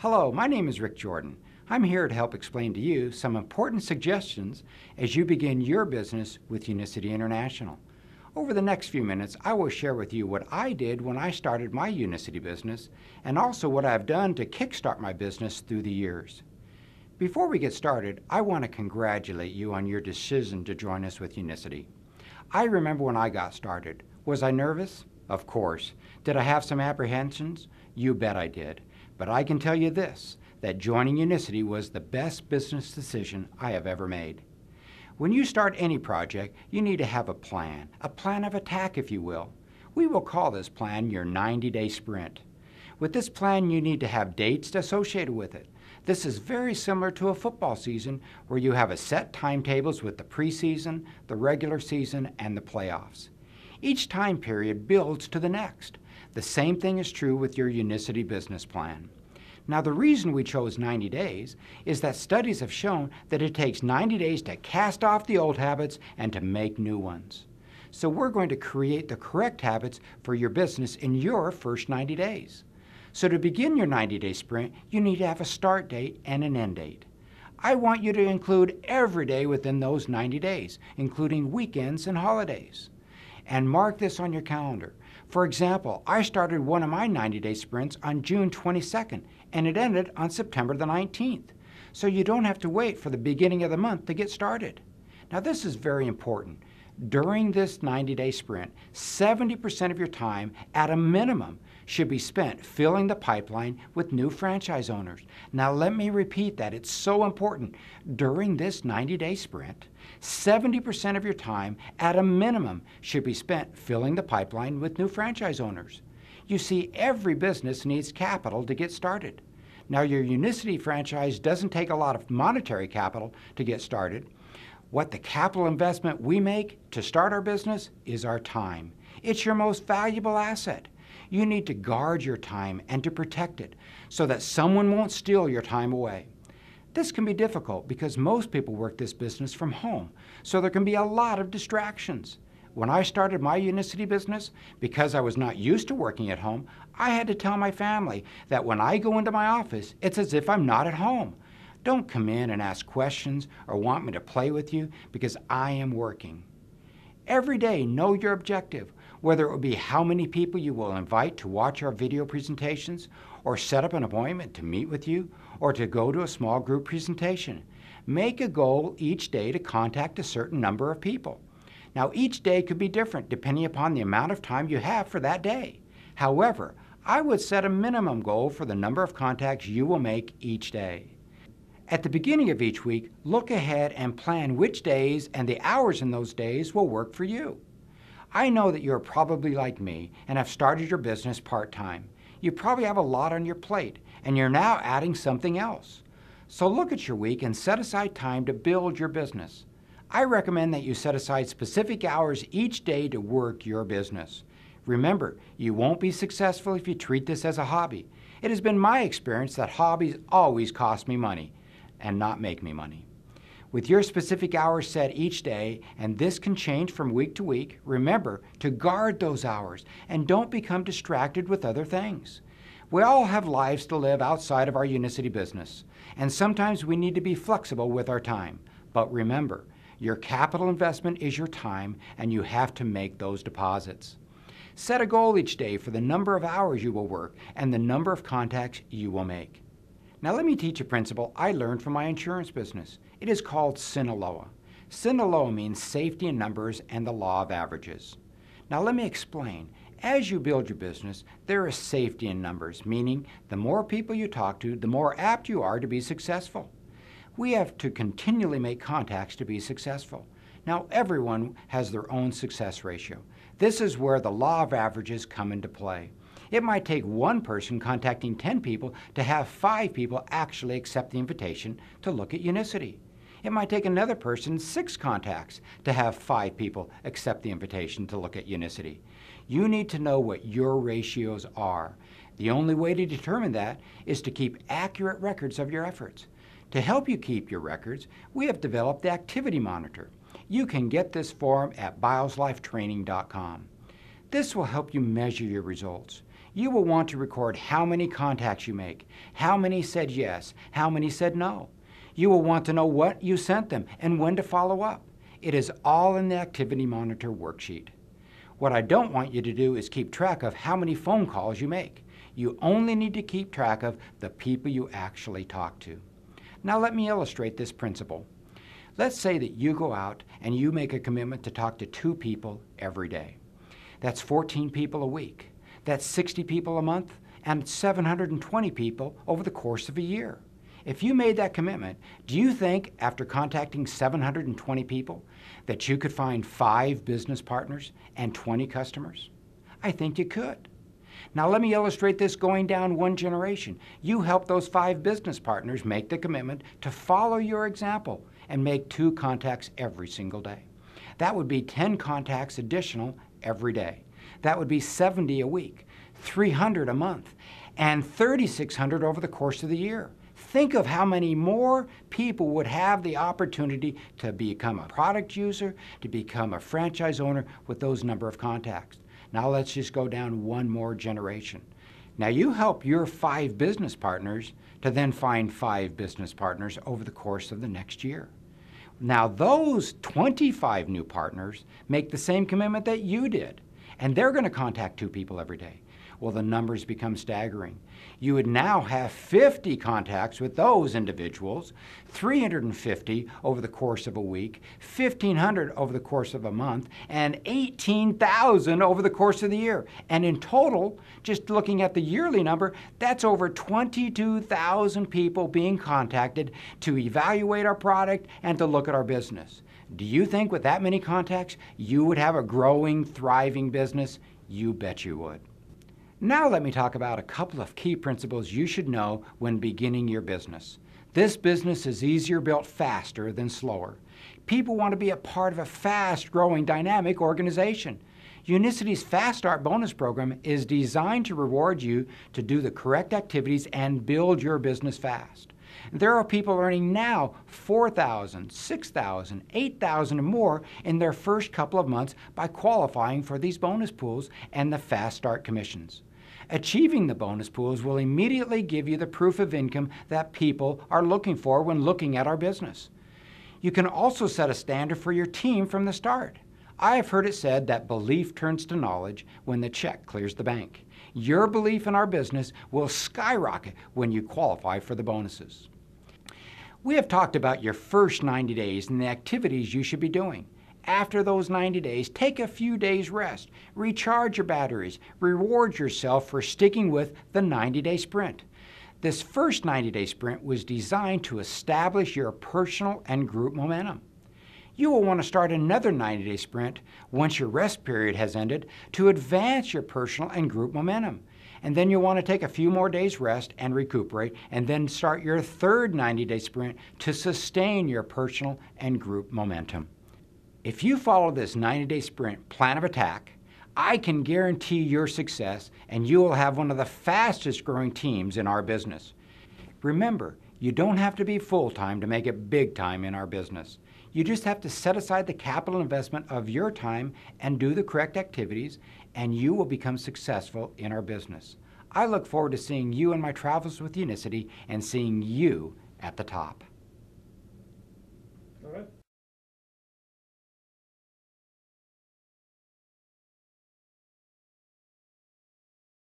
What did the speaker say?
Hello, my name is Rick Jordan. I'm here to help explain to you some important suggestions as you begin your business with Unicity International. Over the next few minutes, I will share with you what I did when I started my Unicity business and also what I've done to kickstart my business through the years. Before we get started, I want to congratulate you on your decision to join us with Unicity. I remember when I got started. Was I nervous? Of course. Did I have some apprehensions? You bet I did. But I can tell you this, that joining Unicity was the best business decision I have ever made. When you start any project, you need to have a plan of attack, if you will. We will call this plan your 90-day sprint. With this plan, you need to have dates associated with it. This is very similar to a football season where you have a set timetables with the preseason, the regular season, and the playoffs. Each time period builds to the next. The same thing is true with your Unicity business plan. Now, the reason we chose 90 days is that studies have shown that it takes 90 days to cast off the old habits and to make new ones. So we're going to create the correct habits for your business in your first 90 days. So to begin your 90-day sprint, you need to have a start date and an end date. I want you to include every day within those 90 days, including weekends and holidays. And mark this on your calendar. For example, I started one of my 90-day sprints on June 22nd, and it ended on September the 19th. So you don't have to wait for the beginning of the month to get started. Now, this is very important. During this 90-day sprint, 70% of your time, at a minimum, should be spent filling the pipeline with new franchise owners. Now, let me repeat that. It's so important. During this 90-day sprint, 70% of your time, at a minimum, should be spent filling the pipeline with new franchise owners. You see, every business needs capital to get started. Now, your Unicity franchise doesn't take a lot of monetary capital to get started. What the capital investment we make to start our business is our time. It's your most valuable asset. You need to guard your time and to protect it so that someone won't steal your time away. This can be difficult because most people work this business from home, so there can be a lot of distractions. When I started my Unicity business, because I was not used to working at home, I had to tell my family that when I go into my office, it's as if I'm not at home. Don't come in and ask questions or want me to play with you because I am working. Every day, know your objective, whether it will be how many people you will invite to watch our video presentations, or set up an appointment to meet with you, or to go to a small group presentation. Make a goal each day to contact a certain number of people. Now, each day could be different depending upon the amount of time you have for that day. However, I would set a minimum goal for the number of contacts you will make each day. At the beginning of each week, look ahead and plan which days and the hours in those days will work for you. I know that you're probably like me and have started your business part-time. You probably have a lot on your plate, and you're now adding something else. So look at your week and set aside time to build your business. I recommend that you set aside specific hours each day to work your business. Remember, you won't be successful if you treat this as a hobby. It has been my experience that hobbies always cost me money and not make me money. With your specific hours set each day, and this can change from week to week, remember to guard those hours and don't become distracted with other things. We all have lives to live outside of our Unicity business, and sometimes we need to be flexible with our time. But remember, your capital investment is your time, and you have to make those deposits. Set a goal each day for the number of hours you will work and the number of contacts you will make. Now let me teach a principle I learned from my insurance business. It is called Sinaloa. Sinaloa means safety in numbers and the law of averages. Now let me explain. As you build your business, there is safety in numbers, meaning the more people you talk to, the more apt you are to be successful. We have to continually make contacts to be successful. Now everyone has their own success ratio. This is where the law of averages come into play. It might take one person contacting 10 people to have 5 people actually accept the invitation to look at Unicity. It might take another person 6 contacts to have 5 people accept the invitation to look at Unicity. You need to know what your ratios are. The only way to determine that is to keep accurate records of your efforts. To help you keep your records, we have developed the Activity Monitor. You can get this form at BiosLifeTraining.com. This will help you measure your results. You will want to record how many contacts you make, how many said yes, how many said no. You will want to know what you sent them and when to follow up. It is all in the Activity Monitor worksheet. What I don't want you to do is keep track of how many phone calls you make. You only need to keep track of the people you actually talk to. Now let me illustrate this principle. Let's say that you go out and you make a commitment to talk to 2 people every day. That's 14 people a week. That's 60 people a month and 720 people over the course of a year. If you made that commitment, do you think after contacting 720 people that you could find 5 business partners and 20 customers? I think you could. Now let me illustrate this going down one generation. You help those 5 business partners make the commitment to follow your example and make 2 contacts every single day. That would be 10 contacts additional every day. That would be 70 a week, 300 a month, and 3,600 over the course of the year. Think of how many more people would have the opportunity to become a product user, to become a franchise owner with those number of contacts. Now let's just go down one more generation. Now you help your 5 business partners to then find 5 business partners over the course of the next year. Now those 25 new partners make the same commitment that you did, and they're going to contact 2 people every day. Well, the numbers become staggering. You would now have 50 contacts with those individuals, 350 over the course of a week, 1,500 over the course of a month, and 18,000 over the course of the year. And in total, just looking at the yearly number, that's over 22,000 people being contacted to evaluate our product and to look at our business. Do you think with that many contacts, you would have a growing, thriving business? You bet you would. Now let me talk about a couple of key principles you should know when beginning your business. This business is easier built faster than slower. People want to be a part of a fast-growing, dynamic organization. Unicity's Fast Start bonus program is designed to reward you to do the correct activities and build your business fast. There are people earning now $4,000, $6,000, $8,000 and more in their first couple of months by qualifying for these bonus pools and the Fast Start commissions. Achieving the bonus pools will immediately give you the proof of income that people are looking for when looking at our business. You can also set a standard for your team from the start. I have heard it said that belief turns to knowledge when the check clears the bank. Your belief in our business will skyrocket when you qualify for the bonuses. We have talked about your first 90 days and the activities you should be doing. After those 90 days, take a few days rest, recharge your batteries, reward yourself for sticking with the 90-day sprint. This first 90-day sprint was designed to establish your personal and group momentum. You will want to start another 90-day sprint once your rest period has ended to advance your personal and group momentum. And then you'll want to take a few more days rest and recuperate, and then start your third 90-day sprint to sustain your personal and group momentum. If you follow this 90-day sprint plan of attack, I can guarantee your success and you will have one of the fastest growing teams in our business. Remember, you don't have to be full-time to make it big time in our business. You just have to set aside the capital investment of your time and do the correct activities, and you will become successful in our business. I look forward to seeing you in my travels with Unicity and seeing you at the top.